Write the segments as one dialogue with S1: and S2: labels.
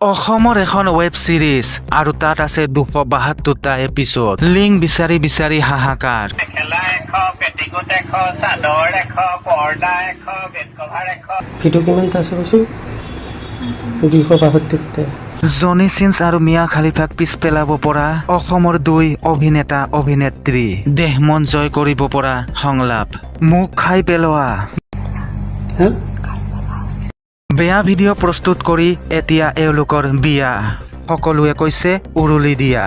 S1: অসমৰ এখন ৱেব সিৰিজ আৰু তাত আছে 272টা এপিসোড লিংক বিচাৰি বিচাৰি হাহাকাৰ
S2: ভিডিঅ' কিমানটা আছে কৈছোঁ 272টা
S1: জনি চিন্স আৰু মিয়া খালিফাক পিছ পেলাব পৰা অসমৰ 2 অভিনেতা অভিনেত্ৰী দেহ মন জয় কৰিব পৰা সংলাপ মুখ খাই পেলোৱা
S2: হা
S1: বেয়া ভিডিঅ' প্ৰস্তুত কৰি এতিয়া এওঁলোকৰ বিয়া সকলোৱে কৈছে উৰুলি দিয়া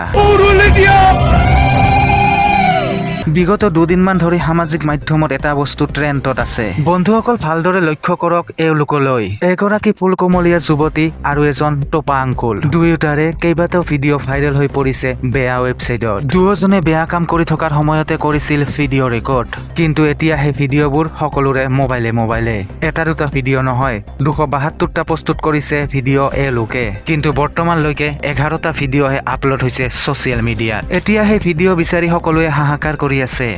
S1: বিগত 2 দিনমান ধৰি সামাজিক মাধ্যমত এটা বস্তু ট্ৰেণ্ডত আছে বন্ধুসকল ভালদৰে লক্ষ্য কৰক এওঁলোকলৈ এগৰাকী ফুলকমলীয়া যুৱতী আৰু এজন টপা আংকুল দুয়োটাৰে কেইবাটাও ভিডিঅ' ভাইৰেল হৈ পৰিছে বেয়া ৱেবছাইটত দুয়োজনে বেয়া কাম কৰি থকাৰ সময়তে কৰিছিল ভিডিঅ' ৰেকৰ্ড কিন্তু এতিয়া সেই ভিডিঅ'বোৰ সকলোৰে মোবাইলে এটা দুটা ভিডিঅ' নহয় 272টা প্ৰস্তুত কৰিছে ভিডিঅ' এওঁলোকে কিন্তু বৰ্তমানলৈকে 11টা ভিডিঅ'হে আপলোড হৈছে ছ'চিয়েল মিডিয়াত এতিয়া সেই ভিডিঅ' বিচাৰি সকলোৱে হাহাকাৰ কৰি আছে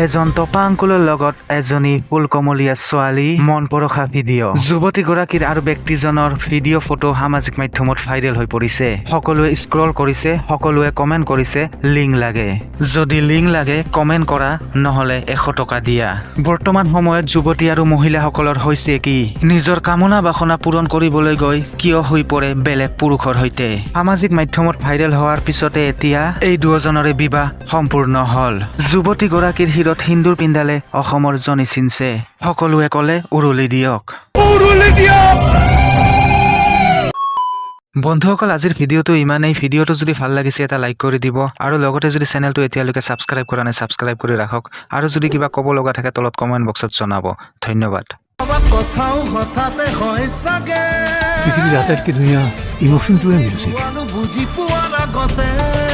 S1: এজন টপা আংকুলৰ লগত এজনী ফুলকমলীয়া ছোৱালী মন পৰখা ভিডিঅ' যুৱতীগৰাকীৰ আৰু ব্যক্তিজনৰ ভিডিঅ' ফটো সামাজিক মাধ্যমত ভাইৰেল হৈ পৰিছে সকলোৱে স্ক্ৰল কৰিছে সকলোৱে কমেণ্ট কৰিছে লিংক লাগে যদি লিংক লাগে কমেণ্ট কৰা নহলে 100 টকা দিয়া বৰ্তমান সময়ত যুৱতী আৰু মহিলাসকলৰ হৈছে কি নিজৰ কামনা বাসনা পূৰণ কৰিবলৈ গৈ কিয় হৈ পৰে বেলেগ পুৰুষৰ সৈতে সামাজিক মাধ্যমত ভাইৰেল হোৱাৰ পিছতে এতিয়া এই দুজনৰে বিবাহ সম্পূৰ্ণ হল যুৱতীগৰাকীৰ হিৰত হিন্দুৰ পিন্ধালে অসমৰ জনি চিন্সে সকলোৱে কলে উৰুলি দিয়ক বন্ধুসকল আজিৰ ভিডিঅ'টো ইমানেই ভিডিঅ'টো যদি ভাল লাগিছে এটা লাইক কৰি দিব আৰু লগতে যদি চেনেলটো এতিয়ালৈকে ছাবস্ক্ৰাইব কৰা নাই ছাবস্ক্ৰাইব কৰি ৰাখক আৰু যদি কিবা ক'ব লগা থাকে তলত কমেণ্ট বক্সত জনাব ধন্যবাদ
S3: পৃথিৱীৰ আটাইতকৈ ধুনীয়া ইমোশ্যনটোৱে মিউজিক
S4: বুজি পোৱাৰ আগতে